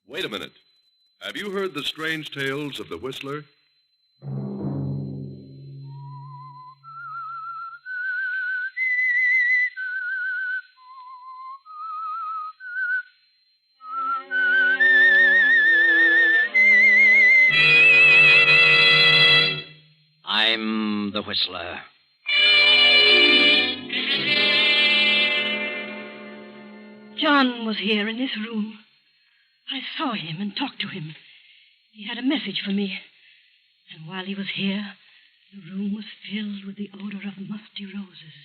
Wait a minute. Have you heard the strange tales of the Whistler? I'm the Whistler. John was here in this room. I saw him and talked to him. He had a message for me. And while he was here, the room was filled with the odor of musty roses.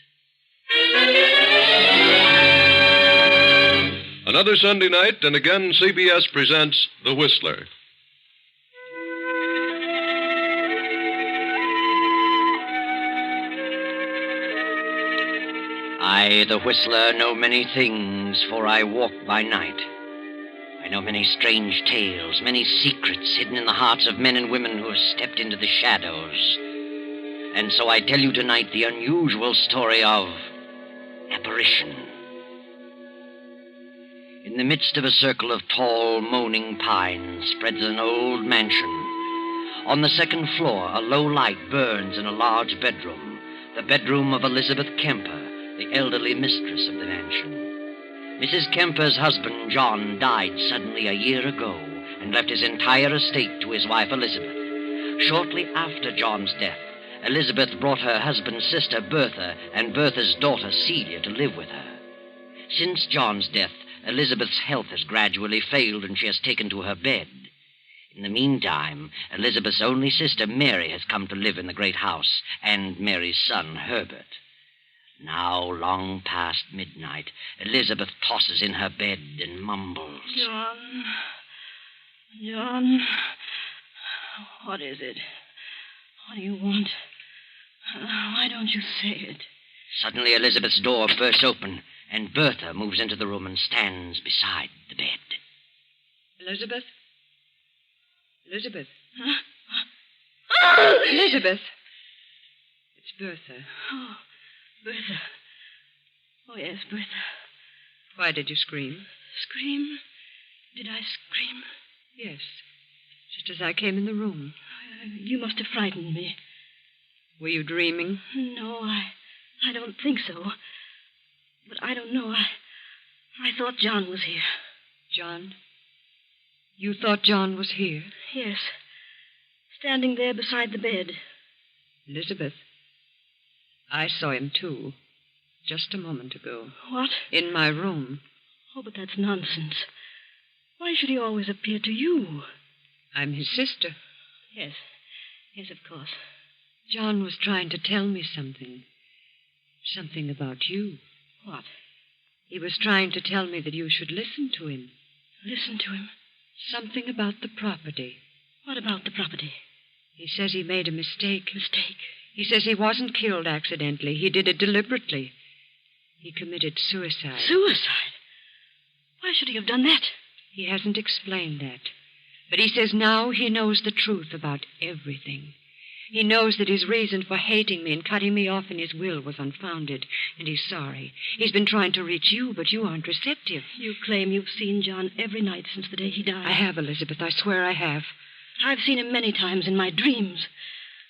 Another Sunday night, and again CBS presents The Whistler. I, the Whistler, know many things, for I walk by night. I know many strange tales, many secrets hidden in the hearts of men and women who have stepped into the shadows. And so I tell you tonight the unusual story of Apparition. In the midst of a circle of tall, moaning pines spreads an old mansion. On the second floor, a low light burns in a large bedroom, the bedroom of Elizabeth Kemper, the elderly mistress of the mansion. Mrs. Kemper's husband, John, died suddenly a year ago and left his entire estate to his wife, Elizabeth. Shortly after John's death, Elizabeth brought her husband's sister, Bertha, and Bertha's daughter, Celia, to live with her. Since John's death, Elizabeth's health has gradually failed and she has taken to her bed. In the meantime, Elizabeth's only sister, Mary, has come to live in the great house, and Mary's son, Herbert. Now, long past midnight, Elizabeth tosses in her bed and mumbles. John, what is it? What do you want? Why don't you say it? Suddenly, Elizabeth's door bursts open, and Bertha moves into the room and stands beside the bed. Elizabeth? Elizabeth? Huh? Elizabeth! It's Bertha. Oh, Bertha. Oh, yes, Bertha. Why did you scream? Scream? Did I scream? Yes. Just as I came in the room. You must have frightened me. Were you dreaming? No, I don't think so. But I don't know. I thought John was here. John? You thought John was here? Yes. Standing there beside the bed. Elizabeth, I saw him, too. Just a moment ago. What? In my room. Oh, but that's nonsense. Why should he always appear to you? I'm his sister. Yes. Yes, of course. John was trying to tell me something. Something about you. What? He was trying to tell me that you should listen to him. Listen to him? Something about the property. What about the property? He says he made a mistake. Mistake? He says he wasn't killed accidentally. He did it deliberately. He committed suicide. Suicide? Why should he have done that? He hasn't explained that. But he says now he knows the truth about everything. He knows that his reason for hating me and cutting me off in his will was unfounded, and he's sorry. He's been trying to reach you, but you aren't receptive. You claim you've seen John every night since the day he died. I have, Elizabeth. I swear I have. I've seen him many times in my dreams.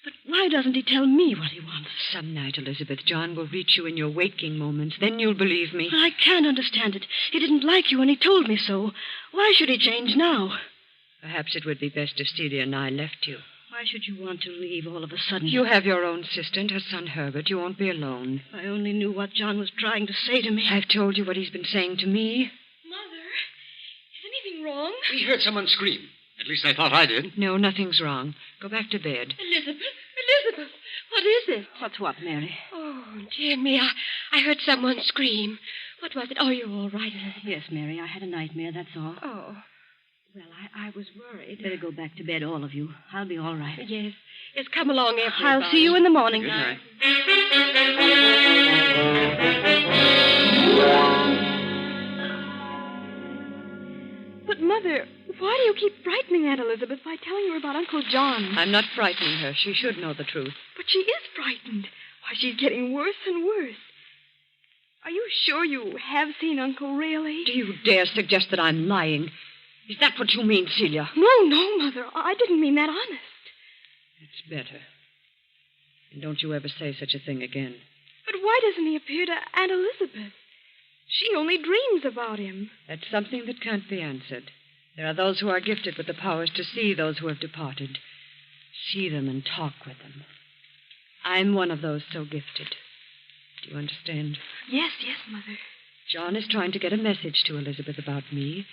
But why doesn't he tell me what he wants? Some night, Elizabeth, John will reach you in your waking moments. Then you'll believe me. I can't understand it. He didn't like you, and he told me so. Why should he change now? Perhaps it would be best if Celia and I left you. Why should you want to leave all of a sudden? You have your own sister and her son, Herbert. You won't be alone. If I only knew what John was trying to say to me. I've told you what he's been saying to me. Mother, is anything wrong? We heard someone scream. At least I thought I did. No, nothing's wrong. Go back to bed. Elizabeth, what is it? What's what, Mary? Oh, dear me, I heard someone scream. What was it? Oh, you're all right. Yes, Mary, I had a nightmare, that's all. Oh, Well, I was worried. Better go back to bed, all of you. I'll be all right. yes. Yes, come along, everybody. I'll see you in the morning. Good night. But, Mother, why do you keep frightening Aunt Elizabeth by telling her about Uncle John? I'm not frightening her. She should know the truth. But she is frightened. Why, she's getting worse and worse. Are you sure you have seen Uncle, really? Do you dare suggest that I'm lying? Is that what you mean, Celia? No, Mother. I didn't mean that honest. It's better. And don't you ever say such a thing again. But why doesn't he appear to Aunt Elizabeth? She only dreams about him. That's something that can't be answered. There are those who are gifted with the powers to see those who have departed. See them and talk with them. I'm one of those so gifted. Do you understand? Yes, Mother. John is trying to get a message to Elizabeth about me.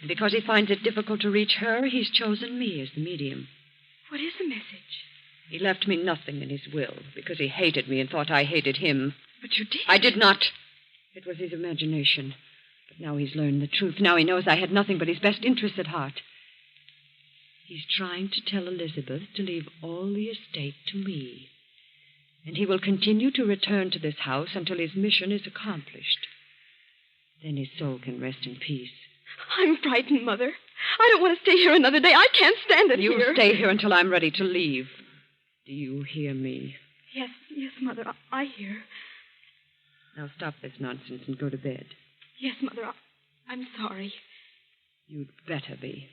And because he finds it difficult to reach her, he's chosen me as the medium. What is the message? He left me nothing in his will because he hated me and thought I hated him. But you did. I did not. It was his imagination. But now he's learned the truth. Now he knows I had nothing but his best interests at heart. He's trying to tell Elizabeth to leave all the estate to me. And he will continue to return to this house until his mission is accomplished. Then his soul can rest in peace. I'm frightened, Mother. I don't want to stay here another day. I can't stand it You here. stay here until I'm ready to leave. Do you hear me? Yes, Mother. I hear. Now stop this nonsense and go to bed. Yes, Mother. I'm sorry. You'd better be.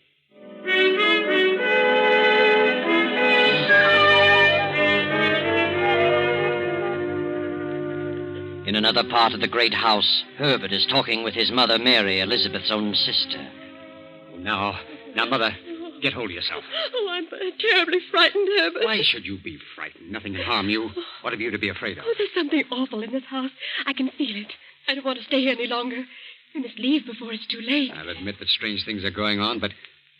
In another part of the great house, Herbert is talking with his mother, Mary, Elizabeth's own sister. Now, Mother, get hold of yourself. Oh, I'm terribly frightened, Herbert. Why should you be frightened? Nothing can harm you. What have you to be afraid of? Oh, there's something awful in this house. I can feel it. I don't want to stay here any longer. We must leave before it's too late. I'll admit that strange things are going on, but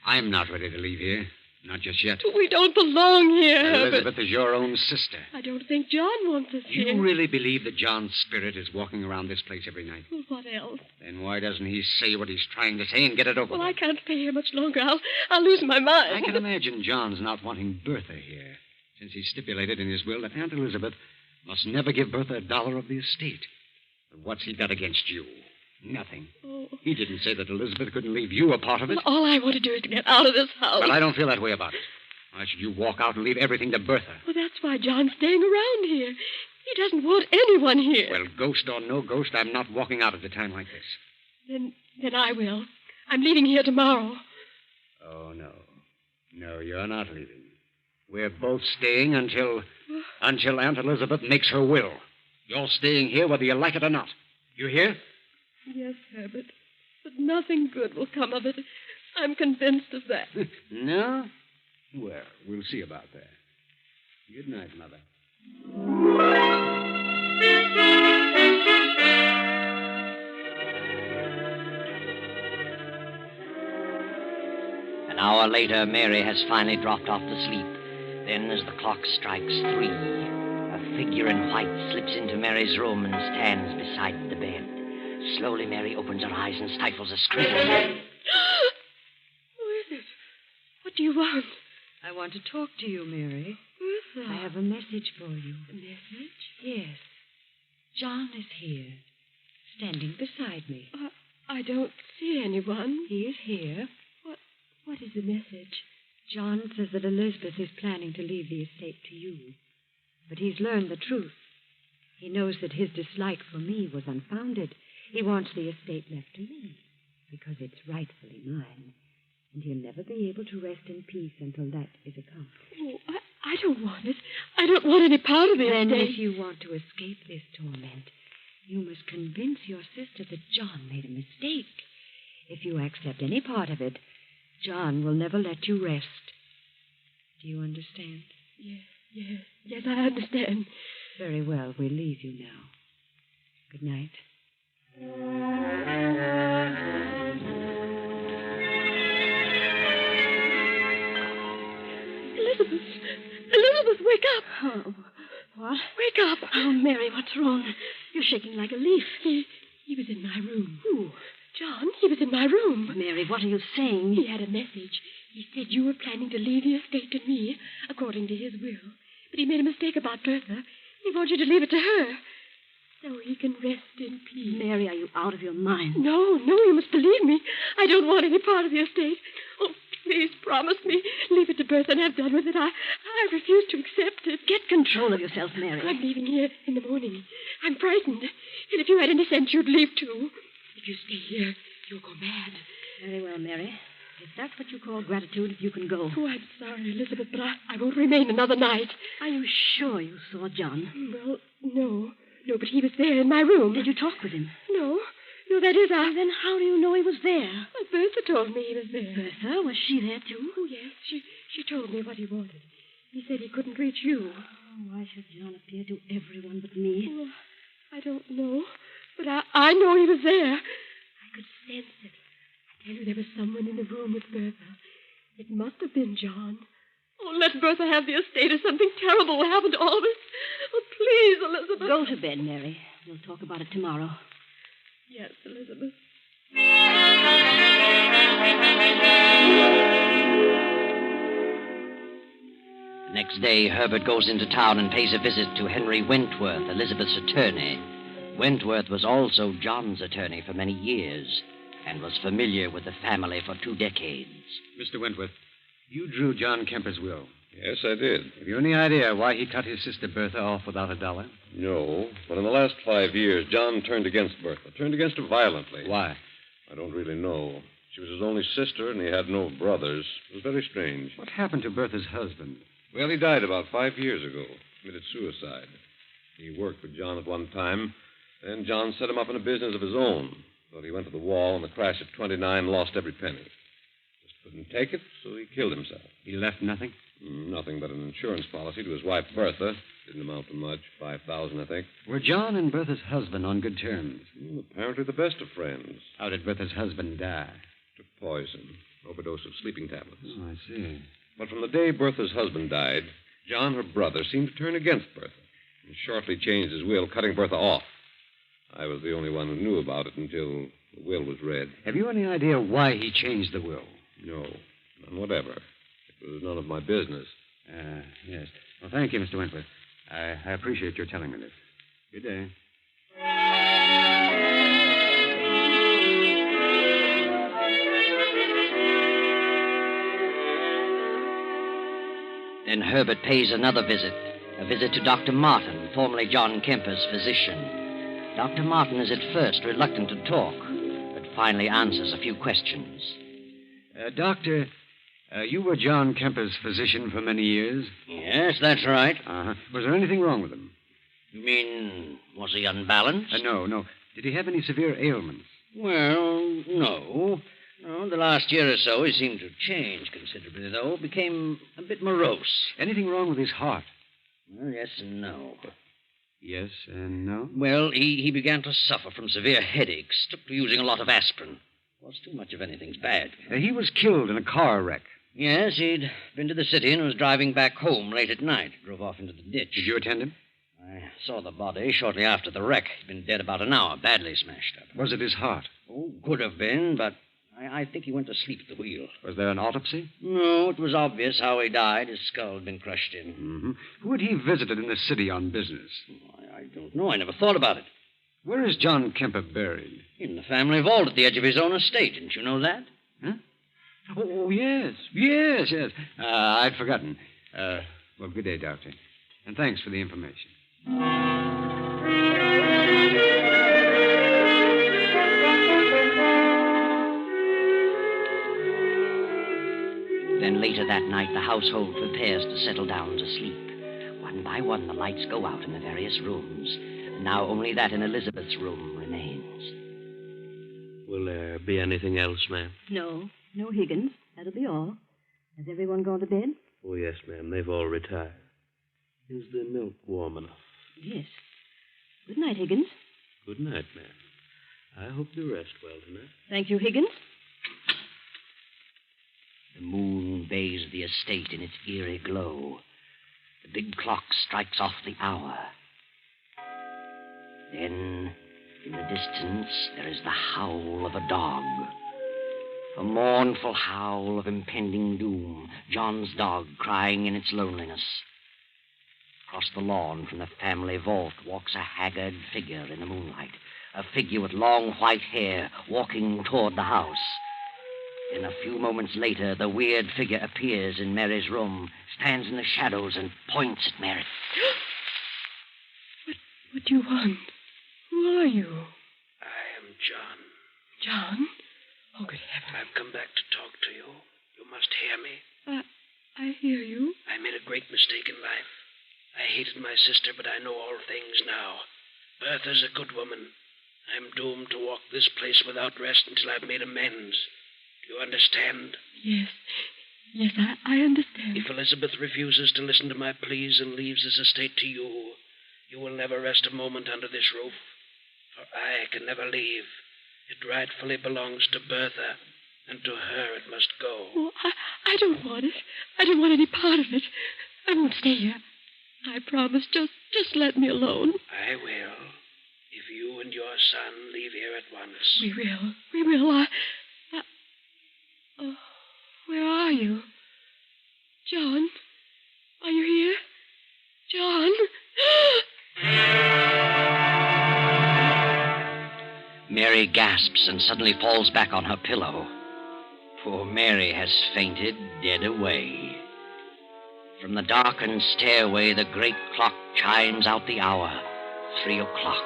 I'm not ready to leave here. Not just yet. We don't belong here, Herbert. Elizabeth is your own sister. I don't think John wants us here. You really believe that John's spirit is walking around this place every night? Well, what else? Then why doesn't he say what he's trying to say and get it over Well, with? I can't stay here much longer. I'll lose my mind. I can imagine John's not wanting Bertha here, since he stipulated in his will that Aunt Elizabeth must never give Bertha $1 of the estate. But what's he got against you? Nothing. Oh. He didn't say that Elizabeth couldn't leave you a part of it. Well, all I want to do is to get out of this house. But I don't feel that way about it. Why should you walk out and leave everything to Bertha? Well, that's why John's staying around here. He doesn't want anyone here. Well, ghost or no ghost, I'm not walking out at a time like this. Then I will. I'm leaving here tomorrow. Oh, no. No, you're not leaving. We're both staying until Aunt Elizabeth makes her will. You're staying here whether you like it or not. You hear? Yes, Herbert. But nothing good will come of it. I'm convinced of that. No? Well, we'll see about that. Good night, Mother. An hour later, Mary has finally dropped off to sleep. Then, as the clock strikes 3, a figure in white slips into Mary's room and stands beside the bed. Slowly, Mary opens her eyes and stifles a scream. Who is it? What do you want? I want to talk to you, Mary. Bertha. I have a message for you. A message? Yes. John is here, standing beside me. I don't see anyone. He is here. What is the message? John says that Elizabeth is planning to leave the estate to you. But he's learned the truth. He knows that his dislike for me was unfounded. He wants the estate left to me because it's rightfully mine. And he'll never be able to rest in peace until that is accomplished. Oh, I don't want it. I don't want any part of the Then estate. if you want to escape this torment, you must convince your sister that John made a mistake. If you accept any part of it, John will never let you rest. Do you understand? Yes, I understand. Very well, we'll leave you now. Good night. Elizabeth, wake up. Oh, what? Wake up. Oh, Mary, what's wrong? You're shaking like a leaf. He was in my room. Who? John, he was in my room. Mary, what are you saying? He had a message. He said you were planning to leave the estate to me, according to his will. But he made a mistake about Bertha. He wants you to leave it to her, so he can rest in peace. Mary, are you out of your mind? No, you must believe me. I don't want any part of the estate. Oh, please promise me. Leave it to Bertha and have done with it. I refuse to accept it. Get control of yourself, Mary. I'm leaving here in the morning. I'm frightened. And if you had any sense, you'd leave too. If you stay here, you'll go mad. Very well, Mary. If that's what you call gratitude, you can go. Oh, I'm sorry, Elizabeth, but I won't remain another night. Are you sure you saw John? Well, no. No, but he was there in my room. Did you talk with him? No. No, that is, Then how do you know he was there? Well, Bertha told me he was there. Bertha? Was she there, too? Oh, yes. She told me what he wanted. He said he couldn't reach you. Oh, why should John appear to everyone but me? Oh, I don't know. But I know he was there. I could sense it. I tell you, there was someone in the room with Bertha. It must have been John. Oh, let Bertha have the estate or something terrible will happen to all of us. Oh, please, Elizabeth. Go to bed, Mary. We'll talk about it tomorrow. Yes, Elizabeth. Next day, Herbert goes into town and pays a visit to Henry Wentworth, Elizabeth's attorney. Wentworth was also John's attorney for many years and was familiar with the family for 2 decades. Mr. Wentworth, you drew John Kemper's will. Yes, I did. Have you any idea why he cut his sister Bertha off without a dollar? No, but in the last 5 years, John turned against Bertha. Turned against her violently. Why? I don't really know. She was his only sister, and he had no brothers. It was very strange. What happened to Bertha's husband? Well, he died about 5 years ago. Committed suicide. He worked for John at one time. Then John set him up in a business of his own. But he went to the wall, and the crash at 29 lost every penny. Just couldn't take it, so he killed himself. He left nothing? Nothing but an insurance policy to his wife, Bertha. Didn't amount to much. $5,000, I think. Were John and Bertha's husband on good terms? Apparently the best of friends. How did Bertha's husband die? Took poison. Overdose of sleeping tablets. Oh, I see. But from the day Bertha's husband died, John, her brother, seemed to turn against Bertha. And shortly changed his will, cutting Bertha off. I was the only one who knew about it until the will was read. Have you any idea why he changed the will? No, none whatever. It was none of my business. Yes. Well, thank you, Mr. Wentworth. I appreciate your telling me this. Good day. Then Herbert pays another visit, a visit to Dr. Martin, formerly John Kemper's physician. Dr. Martin is at first reluctant to talk, but finally answers a few questions. Doctor, you were John Kemper's physician for many years? Yes, that's right. Uh-huh. Was there anything wrong with him? You mean, was he unbalanced? No. Did he have any severe ailments? Well, no. No, the last year or so he seemed to change considerably, though. Became a bit morose. Anything wrong with his heart? Well, yes and no. Yes and no? Well, he began to suffer from severe headaches. Took to using a lot of aspirin. Was too much of anything's bad. He was killed in a car wreck. Yes, he'd been to the city and was driving back home late at night. Drove off into the ditch. Did you attend him? I saw the body shortly after the wreck. He'd been dead about an hour, badly smashed up. Was it his heart? Oh, could have been, but I think he went to sleep at the wheel. Was there an autopsy? No, it was obvious how he died. His skull had been crushed in. Mm-hmm. Who had he visited in the city on business? I don't know. I never thought about it. Where is John Kemper buried? In the family vault at the edge of his own estate. Didn't you know that? Huh? Oh, yes. Yes. I'd forgotten. Well, good day, Doctor. And thanks for the information. Then later that night, the household prepares to settle down to sleep. One by one, the lights go out in the various rooms. And now only that in Elizabeth's room remains. Will there be anything else, ma'am? No, Higgins. That'll be all. Has everyone gone to bed? Oh, yes, ma'am. They've all retired. Is the milk warm enough? Yes. Good night, Higgins. Good night, ma'am. I hope you rest well tonight. Thank you, Higgins. The moon bathes the estate in its eerie glow. The big clock strikes off the hour. Then, in the distance, there is the howl of a dog. A mournful howl of impending doom, John's dog crying in its loneliness. Across the lawn from the family vault walks a haggard figure in the moonlight, a figure with long white hair walking toward the house. Then a few moments later, the weird figure appears in Mary's room, stands in the shadows, and points at Mary. What do you want? Who are you? I am John. John? Oh, good heavens. I've come back to talk to you. You must hear me. I hear you. I made a great mistake in life. I hated my sister, but I know all things now. Bertha's a good woman. I'm doomed to walk this place without rest until I've made amends. Do you understand? Yes. Yes, I understand. If Elizabeth refuses to listen to my pleas and leaves this estate to you, you will never rest a moment under this roof. For I can never leave. It rightfully belongs to Bertha, and to her it must go. Oh, I don't want it. I don't want any part of it. I won't stay here. I promise. Just let me alone. I will. If you and your son leave here at once. We will. We will. Oh, where are you? John? Are you here? John? Mary gasps and suddenly falls back on her pillow. Poor Mary has fainted dead away. From the darkened stairway, the great clock chimes out the hour, 3 o'clock.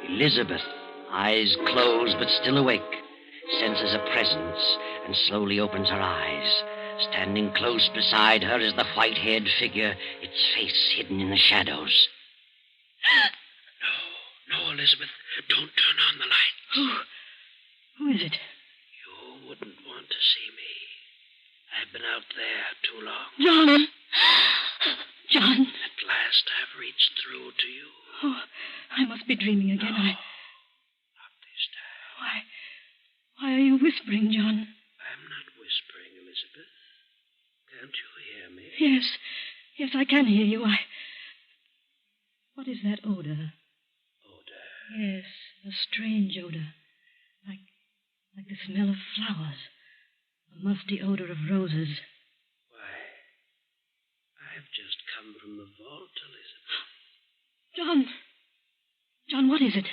Elizabeth, eyes closed but still awake, senses a presence and slowly opens her eyes. Standing close beside her is the white-haired figure, its face hidden in the shadows. No, Elizabeth. Don't turn on the lights. Who is it? You wouldn't want to see me. I've been out there too long. John! John! At last I've reached through to you. Oh, I must be dreaming again. No, not this time. Why are you whispering, John? I'm not whispering, Elizabeth. Can't you hear me? Yes, I can hear you. What is that odor? Odor? Yes, a strange odor. Like the smell of flowers. A musty odor of roses. Why, I've just come from the vault, John! Elizabeth. John, what is it?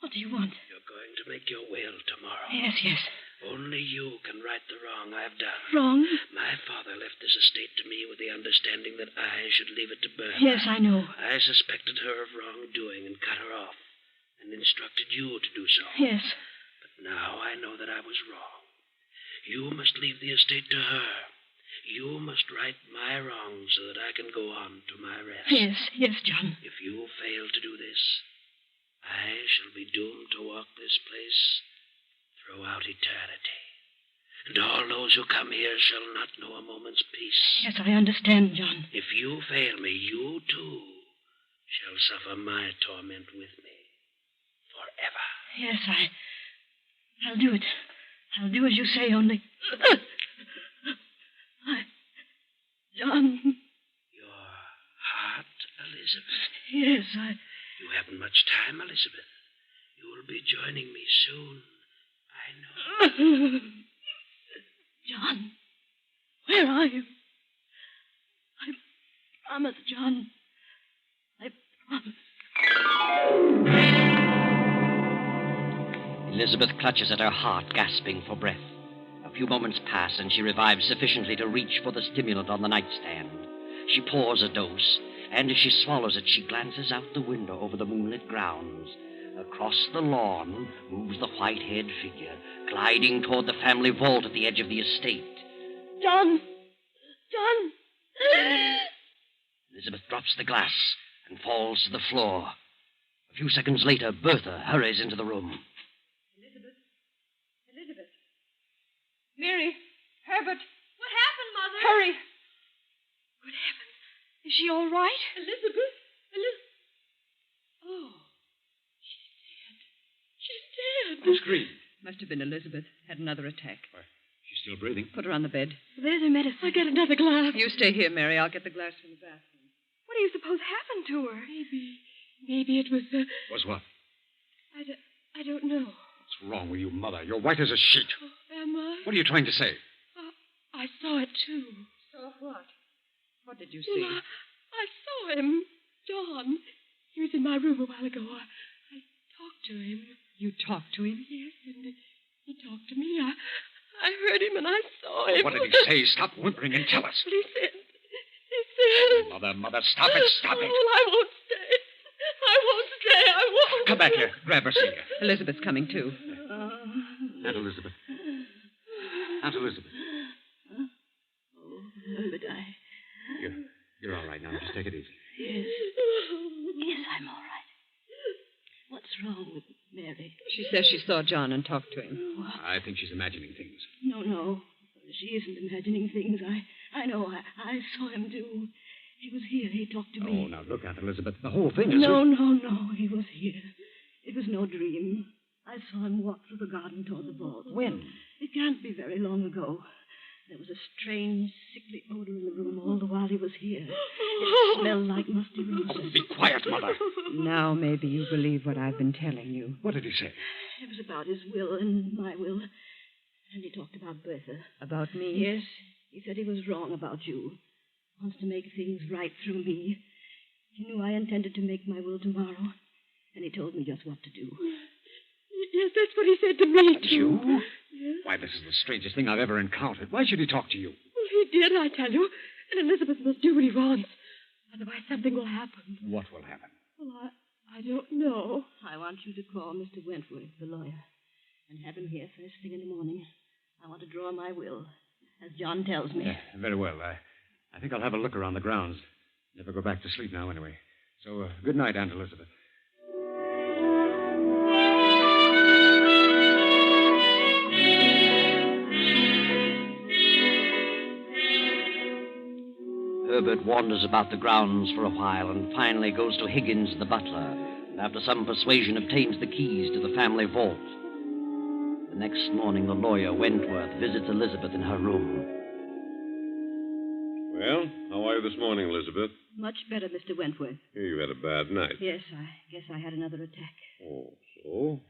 What do you want? You're going to make your will tomorrow. Yes. Only you can right the wrong I've done. Wrong? My father left this estate to me with the understanding that I should leave it to Bertha. Yes, I know. I suspected her of wrongdoing and cut her off, and instructed you to do so. Yes. But now I know that I was wrong. You must leave the estate to her. You must right my wrongs so that I can go on to my rest. Yes, John. If you fail to do this, I shall be doomed to walk this place throughout eternity. And all those who come here shall not know a moment's peace. Yes, I understand, John. If you fail me, you too shall suffer my torment with me forever. Yes, I'll do it. I'll do as you say, only... John... Your heart, Elizabeth? Yes, You haven't much time, Elizabeth. You will be joining me soon. I know. John, where are you? I promise, John. I promise. Elizabeth clutches at her heart, gasping for breath. A few moments pass, and she revives sufficiently to reach for the stimulant on the nightstand. She pours a dose, and as she swallows it, she glances out the window over the moonlit grounds. Across the lawn moves the white-haired figure, gliding toward the family vault at the edge of the estate. John! Elizabeth drops the glass and falls to the floor. A few seconds later, Bertha hurries into the room. Elizabeth. Mary. Herbert. What happened, Mother? Hurry. Good heavens. Is she all right? Elizabeth? Oh. She's dead. Who screamed? Must have been Elizabeth. Had another attack. Why, she's still breathing. Put her on the bed. There's her medicine. I'll get another glass. You stay here, Mary. I'll get the glass from the bathroom. What do you suppose happened to her? Maybe it was Was what? I don't know. What's wrong with you, Mother? You're white as a sheet. Oh, am I? What are you trying to say? I saw it, too. Saw what? What did you see? Well, I saw him. John. He was in my room a while ago. I talked to him. You talked to him? Yes, and he talked to me. I heard him and I saw him. What did he say? Stop whimpering and tell us. He said... Mother, stop it, stop it. Oh, well, I won't stay. I won't. Come back here. Grab her, Celia. Elizabeth's coming, too. Aunt Elizabeth. Aunt Elizabeth. Oh, Herbert, You're all right now. Just take it easy. Yes. Yes, I'm all right. What's wrong with Mary? She says she saw John and talked to him. What? I think she's imagining things. No. She isn't imagining things. I know. I saw him, too. He was here. He talked to me. Oh, now look, Aunt Elizabeth. The whole thing is... No. He was here. It was no dream. I saw him walk through the garden toward the vault. When? It can't be very long ago. There was a strange, sickly odor in the room all the while he was here. It smelled like musty roses. Oh, be quiet, Mother. Now maybe you believe what I've been telling you. What did he say? It was about his will and my will. And he talked about Bertha. About me? Yes. He said he was wrong about you. Wants to make things right through me. He knew I intended to make my will tomorrow. And he told me just what to do. Yes, that's what he said to me, too. You? Yes. Why, this is the strangest thing I've ever encountered. Why should he talk to you? Well, he did, I tell you. And Elizabeth must do what he wants. Otherwise, something will happen. What will happen? Well, I don't know. I want you to call Mr. Wentworth, the lawyer, and have him here first thing in the morning. I want to draw my will, as John tells me. Very well. I think I'll have a look around the grounds. Never go back to sleep now, anyway. So, good night, Aunt Elizabeth. Herbert wanders about the grounds for a while and finally goes to Higgins, the butler, and after some persuasion obtains the keys to the family vault. The next morning, the lawyer, Wentworth, visits Elizabeth in her room. Well, how are you this morning, Elizabeth? Much better, Mr. Wentworth. Here, you had a bad night. Yes, I guess I had another attack. Oh, so?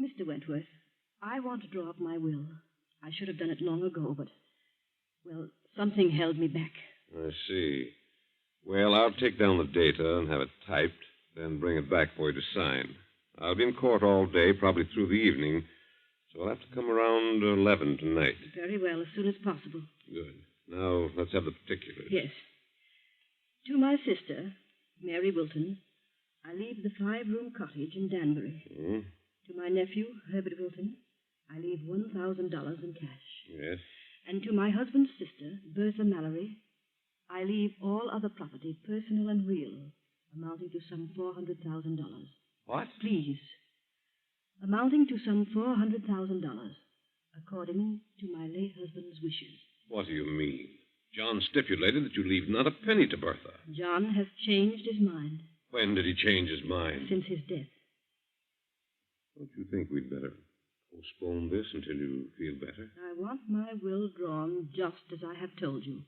Mr. Wentworth, I want to draw up my will. I should have done it long ago, but, well, something held me back. I see. Well, I'll take down the data and have it typed, then bring it back for you to sign. I'll be in court all day, probably through the evening, so I'll have to come around 11 tonight. Very well, as soon as possible. Good. Now, let's have the particulars. Yes. To my sister, Mary Wilton, I leave the 5-room cottage in Danbury. Hmm? To my nephew, Herbert Wilton, I leave $1,000 in cash. Yes. And to my husband's sister, Bertha Mallory, I leave all other property, personal and real, amounting to some $400,000. What? Please. Amounting to some $400,000, according to my late husband's wishes. What do you mean? John stipulated that you leave not a penny to Bertha. John has changed his mind When did he change his mind? since his death. Don't you think we'd better postpone this until you feel better? I want my will drawn just as I have told you.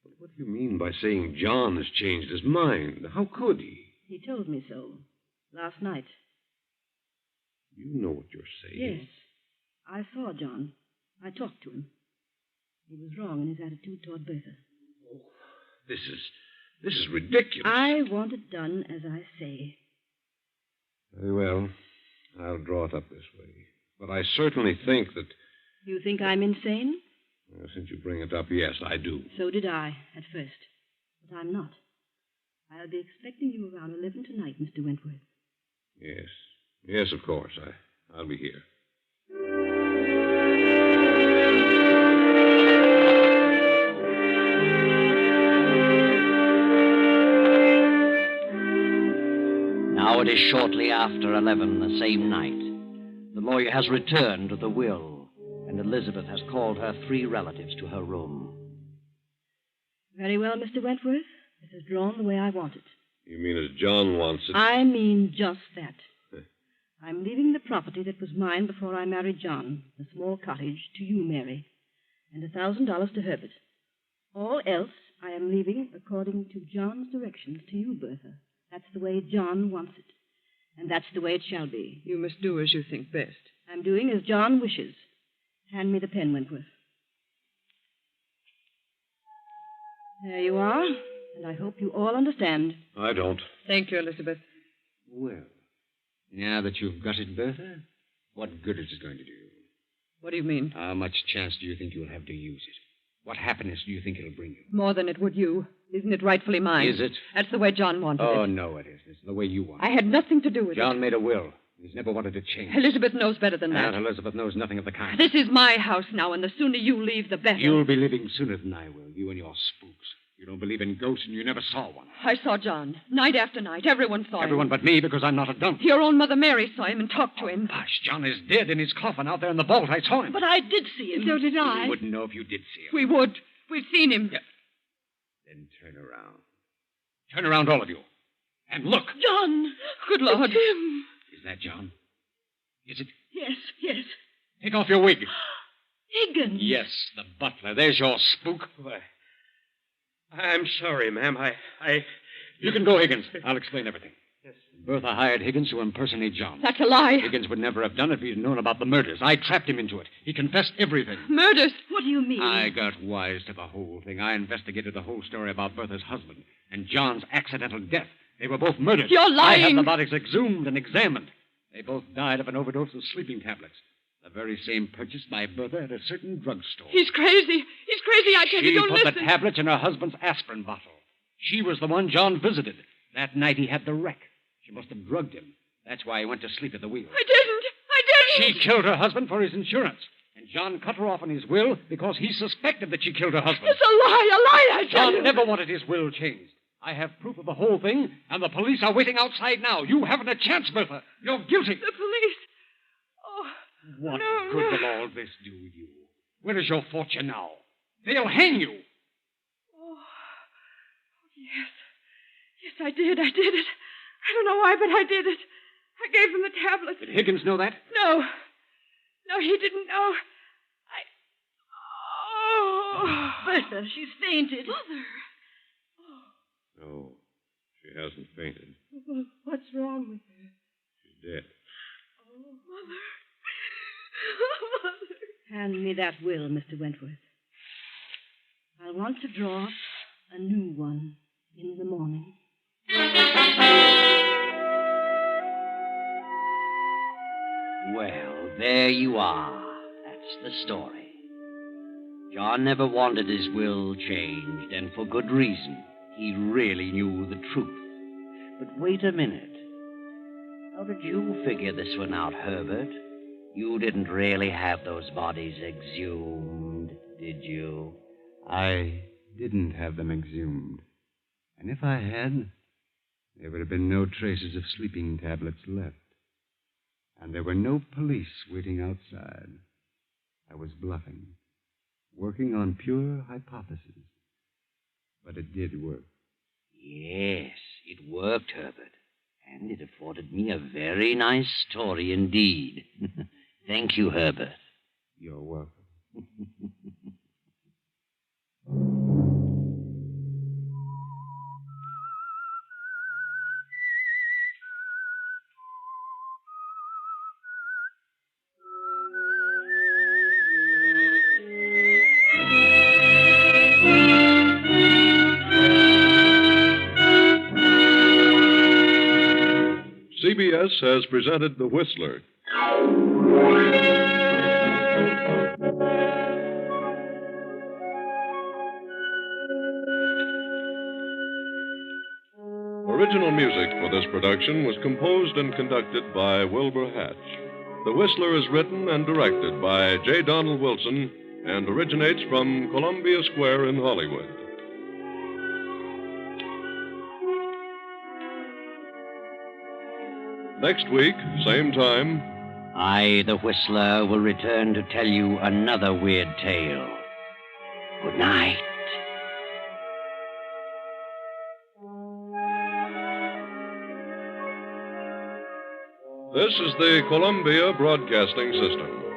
But what do you mean by saying John has changed his mind? How could he? He told me so last night. You know what you're saying. Yes. I saw John. I talked to him. He was wrong in his attitude toward Bertha. This is ridiculous. I want it done as I say. Very well. I'll draw it up this way. But I certainly think that... You think I'm insane? Well, since you bring it up, yes, I do. So did I, at first. But I'm not. I'll be expecting you around 11 tonight, Mr. Wentworth. Yes. Yes, of course. I'll be here. Now it is shortly after 11 the same night. The lawyer has returned to the will, and Elizabeth has called her 3 relatives to her room. Very well, Mr. Wentworth. It is drawn the way I want it. You mean as John wants it? I mean just that. I'm leaving the property that was mine before I married John, the small cottage, to you, Mary, and $1,000 to Herbert. All else I am leaving according to John's directions to you, Bertha. That's the way John wants it, and that's the way it shall be. You must do as you think best. I'm doing as John wishes. Hand me the pen, Wentworth. There you are, and I hope you all understand. I don't. Thank you, Elizabeth. Well, now that you've got it, Bertha, what good is it going to do you? What do you mean? How much chance do you think you'll have to use it? What happiness do you think it'll bring you? More than it would you. Isn't it rightfully mine? Is it? That's the way John wanted Oh, it. no, it isn't. It's the way you want it. I had nothing to do with John made a will. He's never wanted to change. it. Elizabeth knows better than that. Aunt Elizabeth knows nothing of the kind. This is my house now, and the sooner you leave, the better. You'll be leaving sooner than I will, you and your spooks. You don't believe in ghosts, and you never saw one. I saw John. Night after night. Everyone saw him. Everyone but me, because I'm not a dump. Your own Mother Mary saw him and talked to him. Gosh, John is dead in his coffin out there in the vault. I saw him. But I did see him. So did I. You wouldn't know if you did see him. We would. We've seen him. Yeah. Then turn around. Turn around, all of you. And look. John! Good Lord. It's him. Is that John? Is it? Yes, yes. Take off your wig. Higgins. Yes, the butler. There's your spook. I'm sorry, ma'am. You can go, Higgins. I'll explain everything. Yes. Bertha hired Higgins to impersonate John. That's a lie. Higgins would never have done it if he'd known about the murders. I trapped him into it. He confessed everything. Murders. What do you mean? I got wise to the whole thing. I investigated the whole story about Bertha's husband and John's accidental death. They were both murdered. You're lying. I had the bodies exhumed and examined. They both died of an overdose of sleeping tablets. The very same purchased by Bertha at a certain drugstore. He's crazy. He's crazy. I tell you, She don't put listen. the tablets in her husband's aspirin bottle. She was the one John visited. That night he had the wreck. She must have drugged him. That's why he went to sleep at the wheel. I didn't. She killed her husband for his insurance. And John cut her off in his will because he suspected that she killed her husband. It's a lie, I tell John you. never wanted his will changed. I have proof of the whole thing, and the police are waiting outside now. You haven't a chance, Bertha. You're guilty. The police. Oh, What no, good no. will all this do you? Where is your fortune now? They'll hang you. Oh, yes. Yes, I did it. I don't know why, but I did it. I gave him the tablet. Did Higgins know that? No. No, he didn't know. Oh. Bertha, she's fainted. Mother. No, she hasn't fainted. What's wrong with her? She's dead. Oh, Mother. Oh, Mother. Hand me that will, Mr. Wentworth. I'll want to draw up a new one in the morning. Well, there you are. That's the story. John never wanted his will changed, and for good reason. He really knew the truth. But wait a minute. How did you figure this one out, Herbert? You didn't really have those bodies exhumed, did you? I didn't have them exhumed. And if I had, there would have been no traces of sleeping tablets left. And there were no police waiting outside. I was bluffing, working on pure hypothesis. But it did work. Yes, it worked, Herbert. And it afforded me a very nice story indeed. Thank you, Herbert. You're welcome. CBS has presented The Whistler. Original music for this production was composed and conducted by Wilbur Hatch. The Whistler is written and directed by J. Donald Wilson and originates from Columbia Square in Hollywood. Next week, same time, I, the Whistler, will return to tell you another weird tale. Good night. this is the Columbia Broadcasting System.